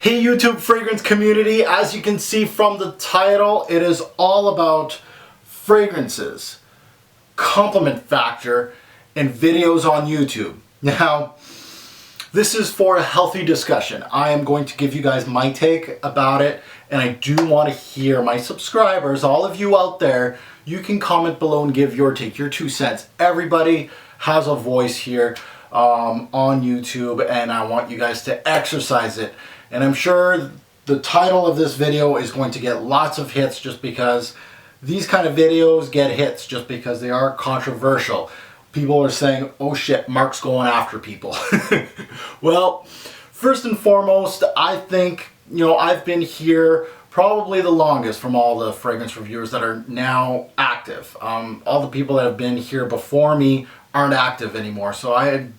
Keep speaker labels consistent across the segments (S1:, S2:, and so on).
S1: Hey YouTube fragrance community, as you can see from the title, it is all about fragrances, compliment factor, and videos on YouTube. Now, this is for a healthy discussion. I am going to give you guys my take about it, and I do want to hear my subscribers, all of you out there, you can comment below and give your take, your 2 cents. Everybody has a voice here on YouTube, and I want you guys to exercise it. And I'm sure the title of this video is going to get lots of hits just because these kind of videos get hits just because they are controversial. People are saying, oh shit, Mark's going after people. Well, first and foremost, I think, I've been here probably the longest from all the fragrance reviewers that are now active. All the people that have been here before me aren't active anymore. So I'm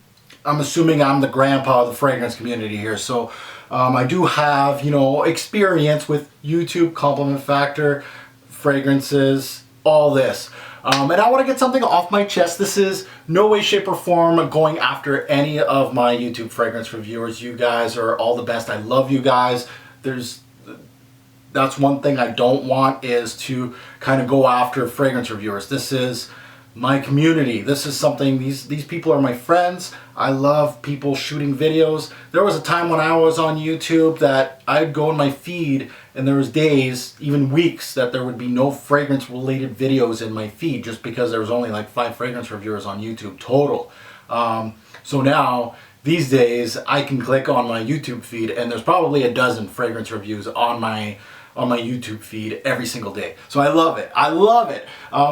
S1: assuming I'm the grandpa of the fragrance community here. So I do have, experience with YouTube, compliment factor, fragrances, all this. And I want to get something off my chest. This is no way, shape, or form going after any of my YouTube fragrance reviewers. You guys are all the best. I love you guys. That's one thing I don't want, is to kind of go after fragrance reviewers. This is my community. This is something, these people are my friends. I love people shooting videos. There was a time when I was on YouTube that I'd go in my feed and there was days, even weeks, that there would be no fragrance related videos in my feed just because there was only like 5 fragrance reviewers on YouTube total. So now, these days, I can click on my YouTube feed and there's probably a dozen fragrance reviews on my YouTube feed every single day. So I love it. I love it.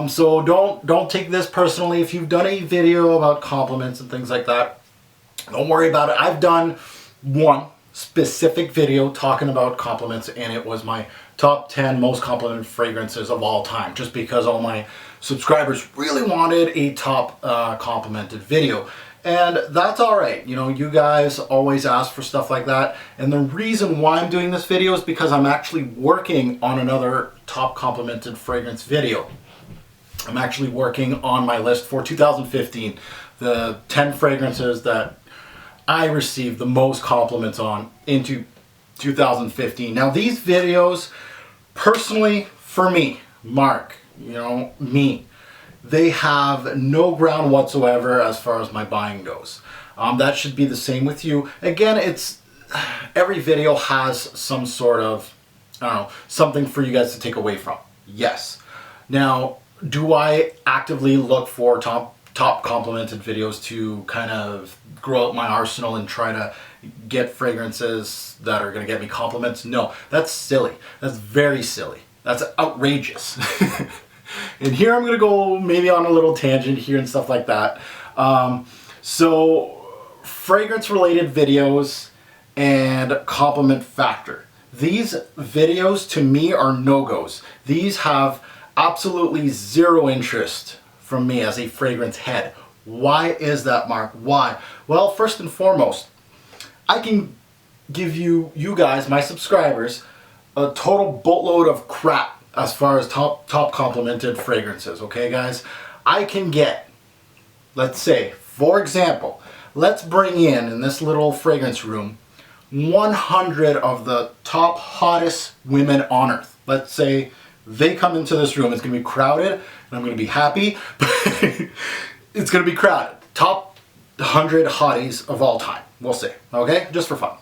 S1: So don't take this personally. If you've done a video about compliments and things like that, don't worry about it. I've done one specific video talking about compliments, and it was my top 10 most complimented fragrances of all time, just because all my subscribers really wanted a top complimented video. And that's alright, you guys always ask for stuff like that. And the reason why I'm doing this video is because I'm actually working on another top complimented fragrance video. I'm actually working on my list for 2015, the 10 fragrances that I received the most compliments on into 2015. Now these videos, personally for me, Mark, me, they have no ground whatsoever as far as my buying goes. That should be the same with you. Again, every video has some sort of, something for you guys to take away from. Yes. Now, do I actively look for top complimented videos to kind of grow out my arsenal and try to get fragrances that are going to get me compliments? No, that's silly. That's very silly. That's outrageous. And here I'm going to go maybe on a little tangent here and stuff like that. So fragrance related videos and compliment factor. These videos to me are no-goes. These have absolutely zero interest from me as a fragrance head. Why is that, Mark? Why? Well, first and foremost, I can give you guys, my subscribers, a total boatload of crap as far as top complimented fragrances, okay guys? I can get, let's say, for example, let's bring in this little fragrance room, 100 of the top hottest women on earth. Let's say they come into this room, it's gonna be crowded, and I'm gonna be happy, but it's gonna be crowded. Top 100 hotties of all time, we'll say, okay? Just for fun.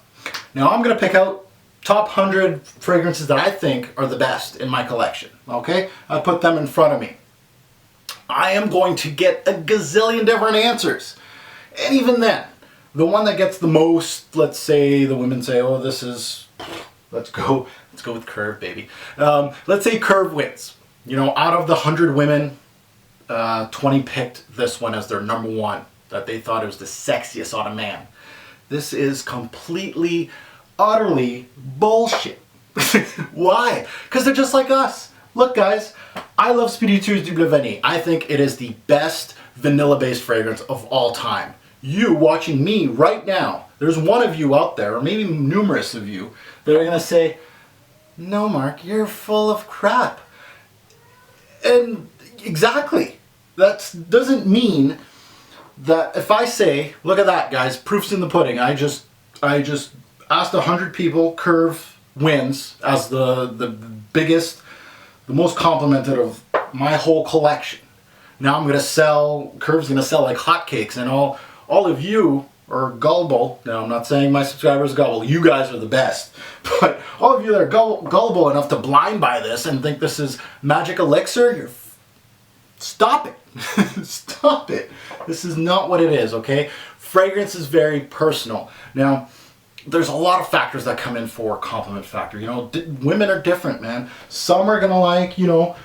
S1: Now I'm gonna pick out top 100 fragrances that I think are the best in my collection, okay? I put them in front of me. I am going to get a gazillion different answers. And even then, the one that gets the most, let's say the women say, oh, this is, let's go with Curve, baby. Let's say Curve wins. Out of the 100 women, 20 picked this one as their number one, that they thought it was the sexiest on a man. This is completely, utterly bullshit. Why? Because they're just like us. Look guys, I love Spiritueuse du Bleu Vanille. I think it is the best vanilla based fragrance of all time. You watching me right now, there's one of you out there, or maybe numerous of you, that are going to say, no Mark, you're full of crap. And exactly, that doesn't mean that if I say, look at that guys, proof's in the pudding, I just asked 100 people, Curve wins as the biggest, the most complimented of my whole collection. Now I'm gonna sell, Curve's gonna sell like hotcakes, and all of you are gullible. Now I'm not saying my subscribers are gullible, you guys are the best. But all of you that are gullible enough to blind buy this and think this is magic elixir, stop it. Stop it. This is not what it is, okay? Fragrance is very personal. Now, there's a lot of factors that come in for compliment factor. You know, women are different, man. Some are gonna like, you know,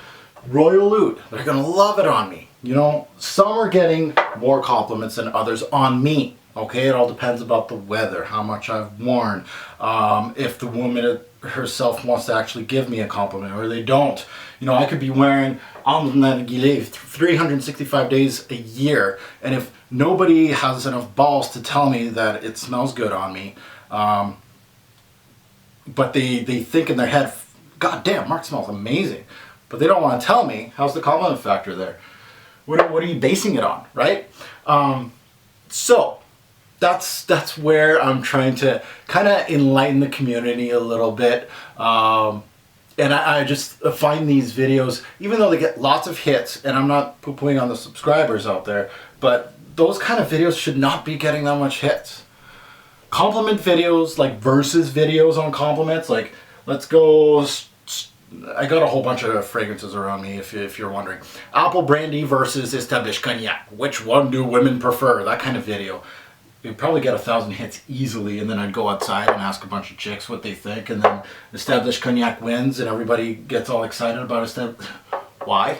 S1: Royal Oud. They're gonna love it on me. You know, some are getting more compliments than others on me. Okay, it all depends about the weather, how much I've worn, if the woman herself wants to actually give me a compliment or they don't. You know, I could be wearing Almond Narguilé 365 days a year, and if nobody has enough balls to tell me that it smells good on me, but they think in their head, God damn, Mark smells amazing, but they don't want to tell me, how's the compliment factor there? What are you basing it on, right? So that's where I'm trying to kind of enlighten the community a little bit. And I just find these videos, even though they get lots of hits, and I'm not poo-pooing on the subscribers out there, but those kind of videos should not be getting that much hits. Compliment videos, like versus videos on compliments, like let's go, I got a whole bunch of fragrances around me if you're wondering. Apple brandy versus established cognac. Which one do women prefer? That kind of video. You'd probably get 1,000 hits easily, and then I'd go outside and ask a bunch of chicks what they think, and then established cognac wins, and everybody gets all excited about it. Why?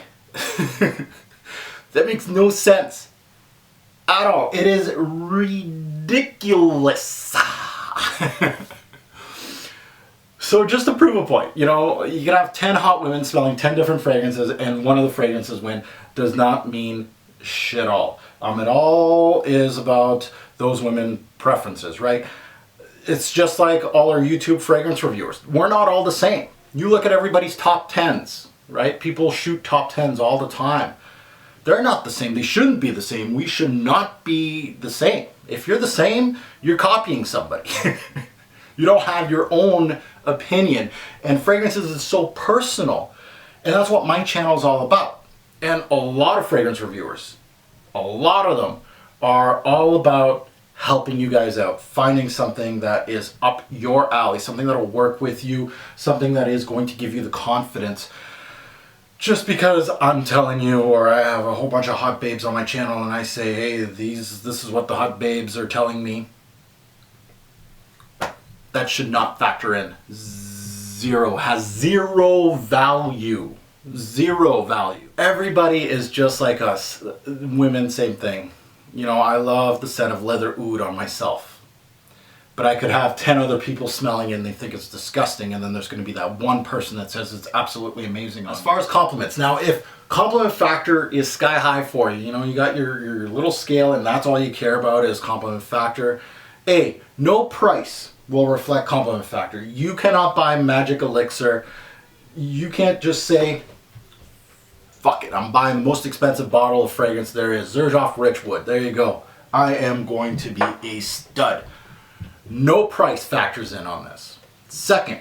S1: That makes no sense at all. It is ridiculous. So just to prove a point, you know, you can have 10 hot women smelling 10 different fragrances, and one of the fragrances win does not mean shit all. It all is about those women preferences, right? It's just like all our YouTube fragrance reviewers. We're not all the same. You look at everybody's top 10s, right? People shoot top 10s all the time. They're not the same. They shouldn't be the same. We should not be the same. If you're the same, you're copying somebody. You don't have your own opinion. And fragrances is so personal. And that's what my channel is all about. And a lot of fragrance reviewers, a lot of them are all about helping you guys out, finding something that is up your alley, something that'll work with you, something that is going to give you the confidence. Just because I'm telling you, or I have a whole bunch of hot babes on my channel and I say, hey, this is what the hot babes are telling me, that should not factor in. Zero. Has zero value. Zero value. Everybody is just like us. Women, same thing. You know, I love the scent of leather oud on myself. But I could have 10 other people smelling it and they think it's disgusting, and then there's going to be that one person that says it's absolutely amazing. As far as compliments, now if compliment factor is sky high for you, you know, you got your little scale and that's all you care about is compliment factor, no price will reflect compliment factor. You cannot buy magic elixir. You can't just say, fuck it, I'm buying the most expensive bottle of fragrance there is. Xerjoff Richwood. There you go. I am going to be a stud. No price factors in on this. Second,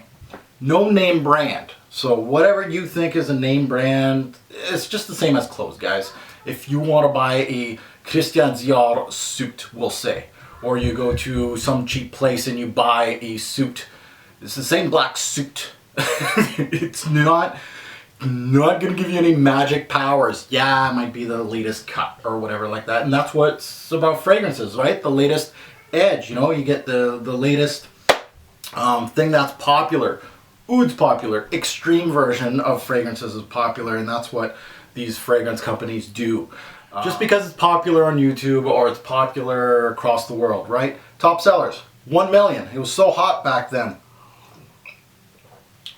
S1: no name brand. So whatever you think is a name brand, it's just the same as clothes, guys. If you want to buy a Christian Dior suit, we'll say, or you go to some cheap place and you buy a suit, it's the same black suit. It's not going to give you any magic powers. Yeah, it might be the latest cut or whatever like that. And that's what's about fragrances, right? The latest edge, you know, you get the latest thing that's popular. Oud's popular. Extreme version of fragrances is popular, and that's what these fragrance companies do. Just because it's popular on YouTube or it's popular across the world, right? Top sellers, 1 million. It was so hot back then.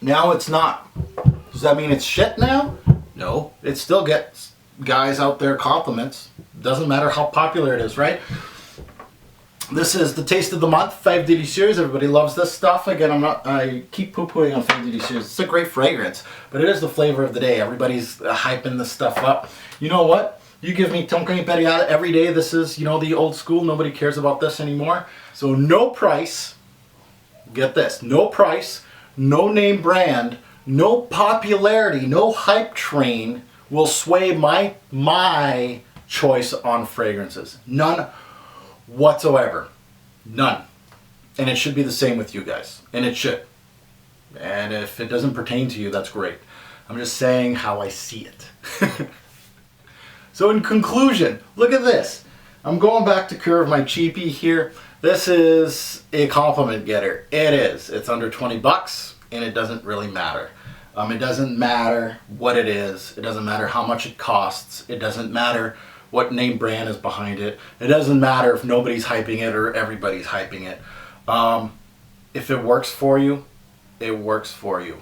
S1: Now it's not. Does that mean it's shit now? No. It still gets guys out there compliments. Doesn't matter how popular it is, right? This is the taste of the month, Fève Délicieuse. Everybody loves this stuff. Again, I keep poo-pooing on Fève Délicieuse. It's a great fragrance, but it is the flavor of the day. Everybody's hyping this stuff up. You know what? You give me Tonka Imperiale every day. This is, you know, the old school. Nobody cares about this anymore. So no price, get this, no price, no name brand, no popularity, no hype train will sway my choice on fragrances. None whatsoever. None. And it should be the same with you guys. And it should. And if it doesn't pertain to you, that's great. I'm just saying how I see it. So in conclusion, look at this. I'm going back to Curve my cheapie here. This is a compliment getter. It is. It's under 20 bucks and it doesn't really matter. It doesn't matter what it is. It doesn't matter how much it costs. It doesn't matter what name brand is behind it. It doesn't matter if nobody's hyping it or everybody's hyping it. If it works for you, it works for you.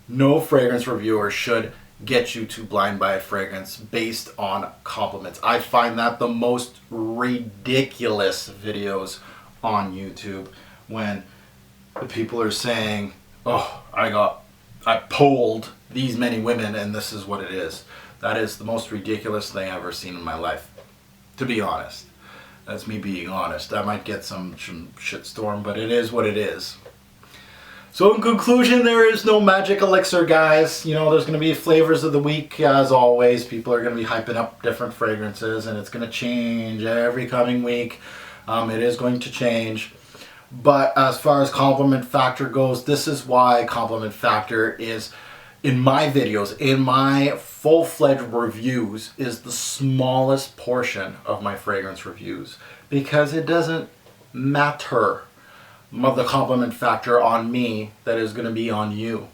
S1: No fragrance reviewer should get you to blind buy a fragrance based on compliments. I find that the most ridiculous videos on YouTube when the people are saying, oh, I polled these many women and this is what it is. That is the most ridiculous thing I've ever seen in my life, to be honest. That's me being honest. I might get some shitstorm, but it is what it is. So in conclusion, there is no magic elixir, guys. You know, there's going to be flavors of the week, as always. People are going to be hyping up different fragrances, and it's going to change every coming week. It is going to change. But as far as compliment factor goes, this is why compliment factor is, in my videos, in my full-fledged reviews, is the smallest portion of my fragrance reviews. Because it doesn't matter the compliment factor on me that is going to be on you.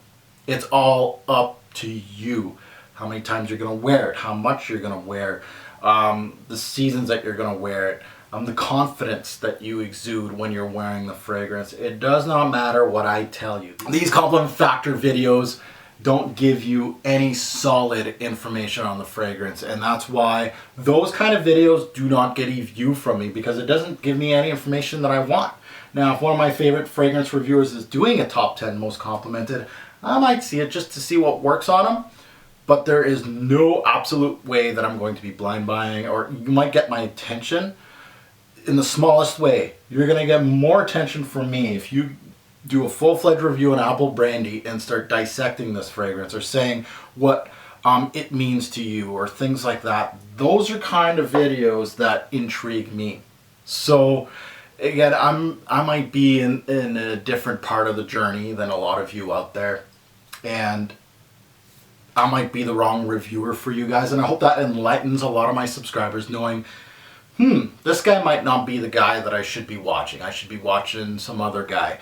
S1: It's all up to you. How many times you're going to wear it, how much you're going to wear, the seasons that you're going to wear it, the confidence that you exude when you're wearing the fragrance. It does not matter what I tell you. These compliment factor videos don't give you any solid information on the fragrance, and that's why those kind of videos do not get a view from me, because it doesn't give me any information that I want. Now, if one of my favorite fragrance reviewers is doing a top 10 most complimented, I might see it just to see what works on them, but there is no absolute way that I'm going to be blind buying, or you might get my attention in the smallest way. You're going to get more attention from me if you do a full-fledged review on Apple Brandy and start dissecting this fragrance or saying what it means to you or things like that. Those are kind of videos that intrigue me. So again, I might be in a different part of the journey than a lot of you out there, and I might be the wrong reviewer for you guys, and I hope that enlightens a lot of my subscribers, knowing this guy might not be the guy that I should be watching. I should be watching some other guy.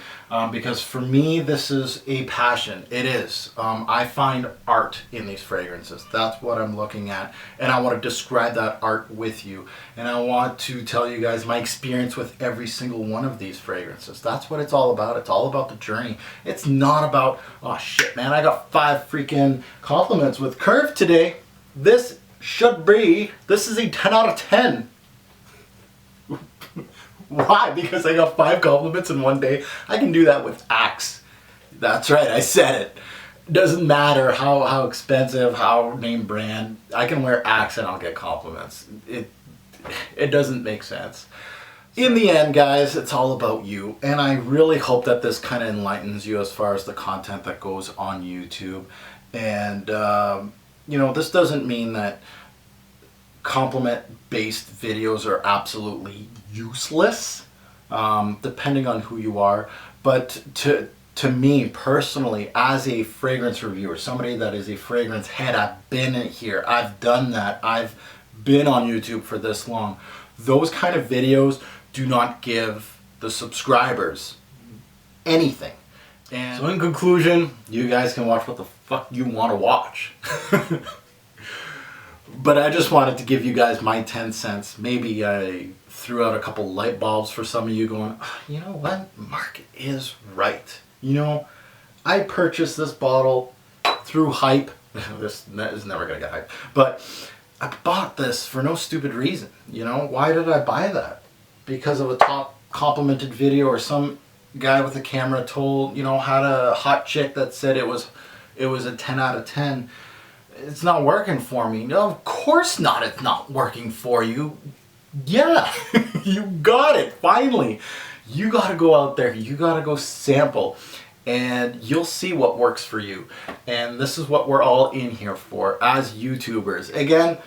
S1: Because for me, this is a passion. It is. I find art in these fragrances. That's what I'm looking at. And I want to describe that art with you. And I want to tell you guys my experience with every single one of these fragrances. That's what it's all about. It's all about the journey. It's not about, oh shit, man, I got 5 freaking compliments with Curve today. This is a 10 out of 10. Why? Because I got 5 compliments in one day. I can do that with Axe. That's right, I said it. It doesn't matter how expensive, how name brand. I can wear Axe and I'll get compliments. It doesn't make sense. In the end, guys, it's all about you. And I really hope that this kind of enlightens you as far as the content that goes on YouTube. And, you know, this doesn't mean that compliment-based videos are absolutely useless, depending on who you are. But to me personally, as a fragrance reviewer, somebody that is a fragrance head, I've been here, I've done that, I've been on YouTube for this long. Those kind of videos do not give the subscribers anything. And so in conclusion, you guys can watch what the fuck you want to watch. But I just wanted to give you guys my 10 cents. Maybe I threw out a couple light bulbs for some of you going, oh, you know what? Mark is right. You know, I purchased this bottle through hype. This is never going to get hype. But I bought this for no stupid reason. You know, why did I buy that? Because of a top complimented video, or some guy with a camera told, you know, had a hot chick that said it was a 10 out of 10. It's not working for me. No, of course not. It's not working for you. Yeah, you got it, finally. You gotta go out there, you gotta go sample, and you'll see what works for you. And this is what we're all in here for as YouTubers. Again,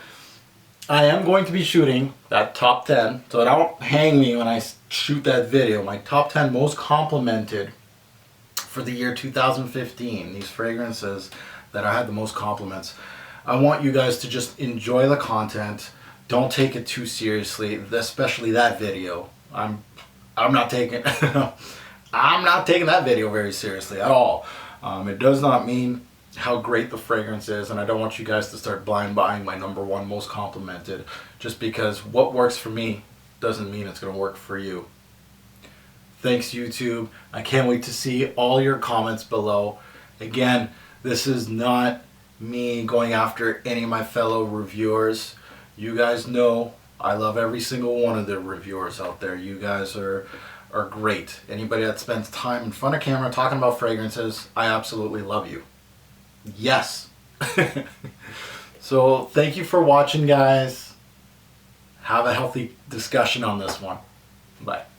S1: I am going to be shooting that top 10, so don't hang me when I shoot that video. My top 10 most complimented for the year 2015, these fragrances that I had the most compliments. I want you guys to just enjoy the content. Don't take it too seriously, especially that video. I'm not taking I'm not taking that video very seriously at all. It does not mean how great the fragrance is, and I don't want you guys to start blind buying my #1 most complimented just because what works for me doesn't mean it's going to work for you. Thanks, YouTube. I can't wait to see all your comments below. Again, this is not me going after any of my fellow reviewers. You guys know I love every single one of the reviewers out there. You guys are great. Anybody that spends time in front of camera talking about fragrances, I absolutely love you. Yes. So thank you for watching, guys. Have a healthy discussion on this one. Bye.